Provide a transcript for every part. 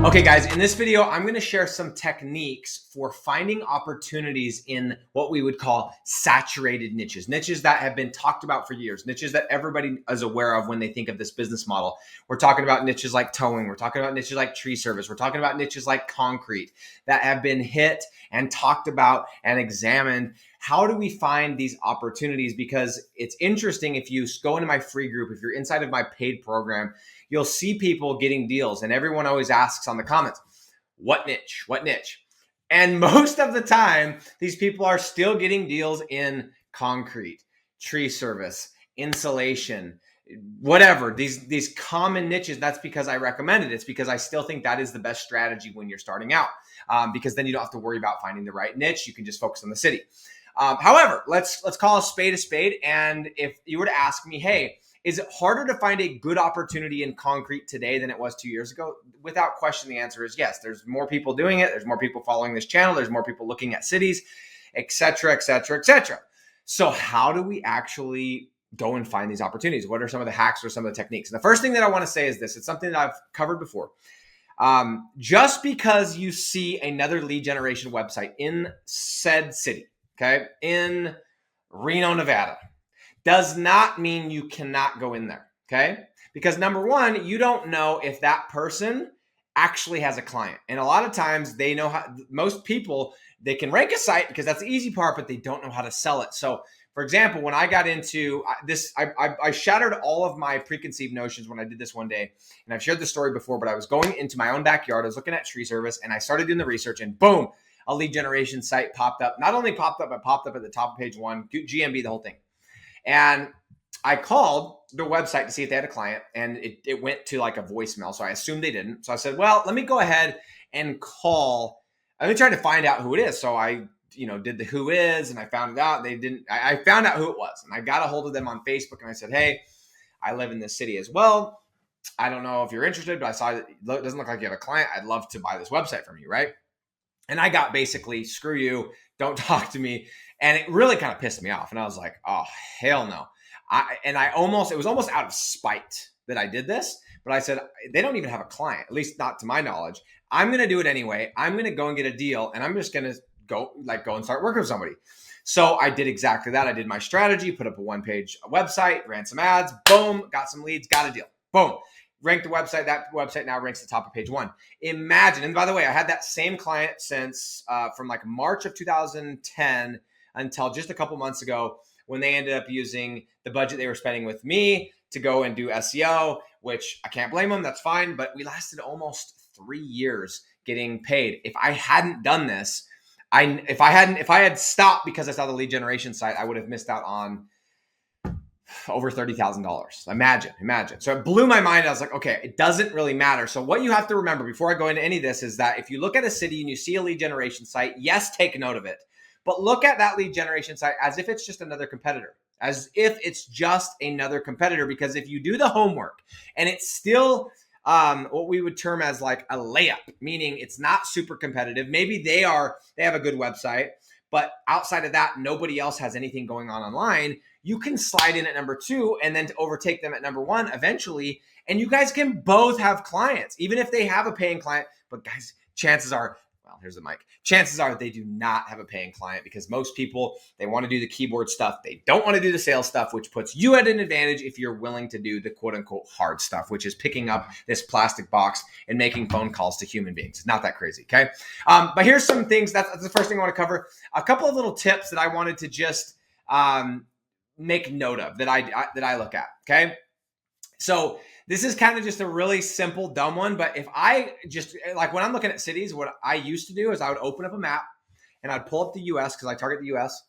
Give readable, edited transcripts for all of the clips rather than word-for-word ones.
Okay, guys, in this video, I'm going to share some techniques for finding opportunities in what we would call saturated niches, niches that have been talked about for years, niches that everybody is aware of when they think of this business model. We're talking about niches like towing. We're talking about niches like tree service. We're talking about niches like concrete that have been hit and talked about and examined. How do we find these opportunities? Because it's interesting, if you go into my free group, if you're inside of my paid program, you'll see people getting deals, and everyone always asks on the comments, what niche, what niche? And most of the time, these people are still getting deals in concrete, tree service, insulation, whatever, these common niches. That's because I recommend it. It's because I still think that is the best strategy when you're starting out, because then you don't have to worry about finding the right niche. You can just focus on the city. However, let's call a spade. And if you were to ask me, hey, is it harder to find a good opportunity in concrete today than it was 2 years ago? Without question, the answer is yes. There's more people doing it. There's more people following this channel. There's more people looking at cities, et cetera, et cetera, et cetera. So how do we actually go and find these opportunities? What are some of the hacks or some of the techniques? And the first thing that I want to say is this. It's something that I've covered before. Just because you see another lead generation website in said city, okay, in Reno, Nevada, does not mean you cannot go in there, okay? Because number one, you don't know if that person actually has a client. And a lot of times they know how, most people, they can rank a site because that's the easy part, but they don't know how to sell it. So for example, when I got into this, I shattered all of my preconceived notions when I did this one day. And I've shared this story before, but I was going into my own backyard. I was looking at tree service and I started doing the research, and boom, a lead generation site popped up. Not only popped up, but popped up at the top of page one, GMB, the whole thing. And I called their website to see if they had a client, and it went to like a voicemail. So I assumed they didn't. So I said, well, let me go ahead and call. Let me try to find out who it is. So I, did the who is, and I found out they didn't. I found out who it was, and I got a hold of them on Facebook, and I said, hey, I live in this city as well. I don't know if you're interested, but I saw that it doesn't look like you have a client. I'd love to buy this website from you, right? And I got basically, screw you, don't talk to me. And it really kind of pissed me off. And I was like, oh, hell no. It was almost out of spite that I did this. But I said, they don't even have a client, at least not to my knowledge. I'm going to do it anyway. I'm going to go and get a deal. And I'm just going to go and start working with somebody. So I did exactly that. I did my strategy, put up a one-page website, ran some ads, boom, got some leads, got a deal. Boom. Ranked the website. That website now ranks at the top of page one. Imagine, and by the way, I had that same client since from like March of 2010 until just a couple months ago, when they ended up using the budget they were spending with me to go and do SEO, which I can't blame them. That's fine. But we lasted almost 3 years getting paid. If I hadn't done this, if I had stopped because I saw the lead generation site, I would have missed out on over $30,000. Imagine. So it blew my mind. I was like, okay, it doesn't really matter. So what you have to remember before I go into any of this is that if you look at a city and you see a lead generation site, yes, take note of it. But look at that lead generation site as if it's just another competitor, because if you do the homework and it's still what we would term as like a layup, meaning it's not super competitive. Maybe they have a good website, but outside of that, nobody else has anything going on online. You can slide in at number 2 and then to overtake them at number 1 eventually. And you guys can both have clients, even if they have a paying client. But guys, chances are, well, here's the mic. Chances are they do not have a paying client, because most people, they want to do the keyboard stuff. They don't want to do the sales stuff, which puts you at an advantage if you're willing to do the quote unquote hard stuff, which is picking up this plastic box and making phone calls to human beings. It's not that crazy. Okay. But here's some things. That's the first thing I want to cover. A couple of little tips that I wanted to just make note of that I look at. Okay. So this is kind of just a really simple, dumb one. But if I just, like when I'm looking at cities, what I used to do is I would open up a map and I'd pull up the US, because I target the US.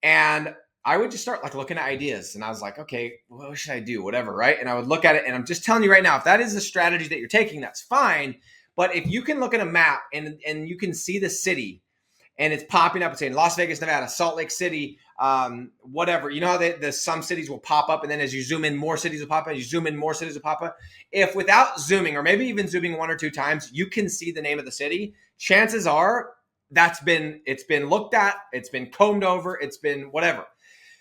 And I would just start like looking at ideas. And I was like, okay, what should I do? Whatever, right? And I would look at it, and I'm just telling you right now, if that is the strategy that you're taking, that's fine. But if you can look at a map and you can see the city, and it's popping up and saying Las Vegas, Nevada, Salt Lake City, whatever. You know how some cities will pop up, and then as you zoom in, more cities will pop up. You zoom in, more cities will pop up. If without zooming, or maybe even zooming 1 or 2 times, you can see the name of the city, chances are it's been looked at, it's been combed over, it's been whatever.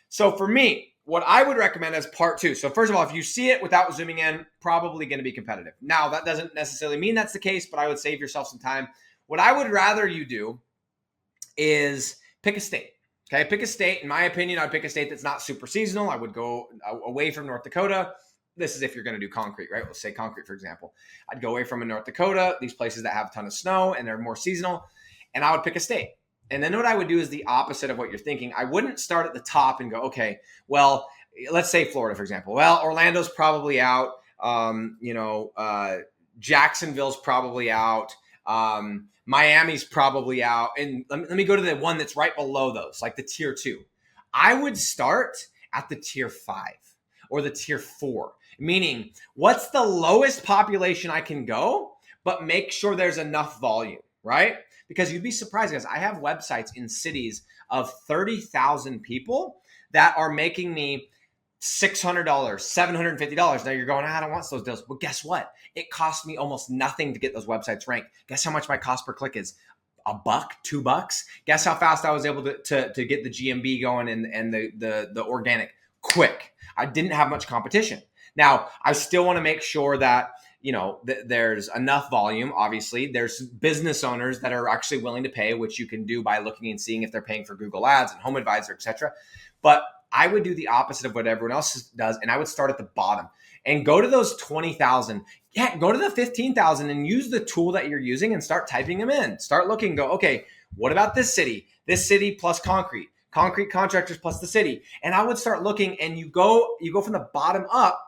So for me, what I would recommend as part two. So first of all, if you see it without zooming in, probably going to be competitive. Now, that doesn't necessarily mean that's the case, but I would save yourself some time. What I would rather you do is pick a state. Okay, pick a state. In my opinion, I'd pick a state that's not super seasonal. I would go away from North Dakota. This is if you're going to do concrete, right? Let's say concrete, for example. I'd go away from North Dakota, these places that have a ton of snow and they're more seasonal, and I would pick a state. And then what I would do is the opposite of what you're thinking. I wouldn't start at the top and go, okay, well, let's say Florida, for example. Well, Orlando's probably out. Jacksonville's probably out. Miami's probably out. And let me go to the one that's right below those, like the tier 2. I would start at the tier 5 or the tier 4, meaning what's the lowest population I can go, but make sure there's enough volume, right? Because you'd be surprised, guys. I have websites in cities of 30,000 people that are making me $600, $750. Now you're going, I don't want those deals. Well, guess what? It costs me almost nothing to get those websites ranked. Guess how much my cost per click is? $1, $2. Guess how fast I was able to get the GMB going and the organic quick. I didn't have much competition. Now, I still want to make sure that there's enough volume. Obviously, there's business owners that are actually willing to pay, which you can do by looking and seeing if they're paying for Google Ads and Home Advisor, etc. But I would do the opposite of what everyone else does, and I would start at the bottom and go to those 20,000. Yeah, go to the 15,000 and use the tool that you're using and start typing them in. Start looking, go, okay, what about this city? This city plus concrete contractors plus the city. And I would start looking, and you go from the bottom up,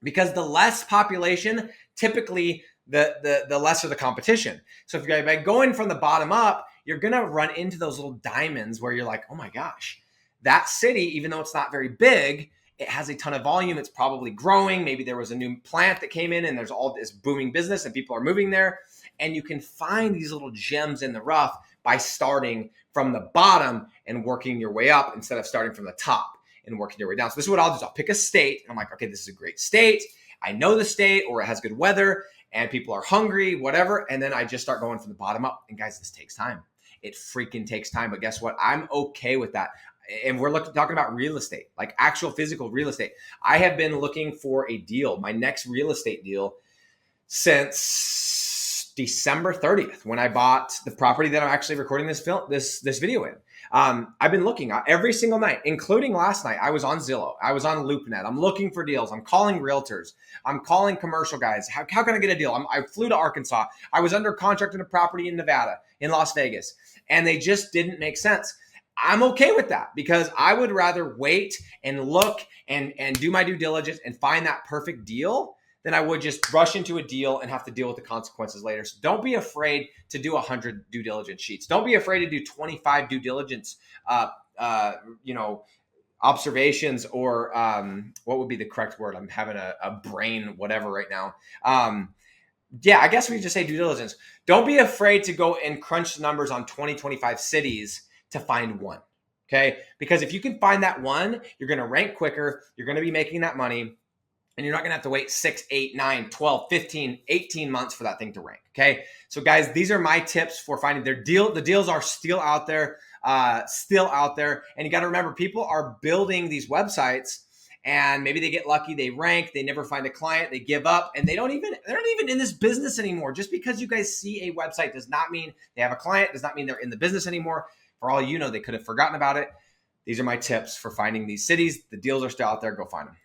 because the less population, typically the lesser the competition. So if you're by going from the bottom up, you're going to run into those little diamonds where you're like, oh my gosh, that city, even though it's not very big, it has a ton of volume. It's probably growing. Maybe there was a new plant that came in and there's all this booming business and people are moving there. And you can find these little gems in the rough by starting from the bottom and working your way up instead of starting from the top and working your way down. So this is what I'll do. Is I'll pick a state. And I'm like, okay, this is a great state. I know the state, or it has good weather and people are hungry, whatever. And then I just start going from the bottom up. And guys, this takes time. It freaking takes time. But guess what? I'm okay with that. And we're talking about real estate, like actual physical real estate. I have been looking for a deal, my next real estate deal, since December 30th, when I bought the property that I'm actually recording this video in. I've been looking every single night, including last night. I was on Zillow. I was on LoopNet. I'm looking for deals. I'm calling realtors. I'm calling commercial guys. How can I get a deal? I flew to Arkansas. I was under contract on a property in Nevada, in Las Vegas, and they just didn't make sense. I'm okay with that because I would rather wait and look and do my due diligence and find that perfect deal than I would just rush into a deal and have to deal with the consequences later. So don't be afraid to do 100 due diligence sheets. Don't be afraid to do 25 due diligence, observations, or what would be the correct word? I'm having a brain whatever right now. I guess we just say due diligence. Don't be afraid to go and crunch the numbers on 20, 25 cities to find one, okay? Because if you can find that one, you're going to rank quicker, you're going to be making that money, and you're not going to have to wait 6, 8, 9, 12, 15, 18 months for that thing to rank, okay? So guys, these are my tips for finding their deal. The deals are still out there. And you got to remember, people are building these websites, and maybe they get lucky, they rank, they never find a client, they give up, and they're not even in this business anymore. Just because you guys see a website does not mean they have a client, does not mean they're in the business anymore. For all you know, they could have forgotten about it. These are my tips for finding these cities. The deals are still out there. Go find them.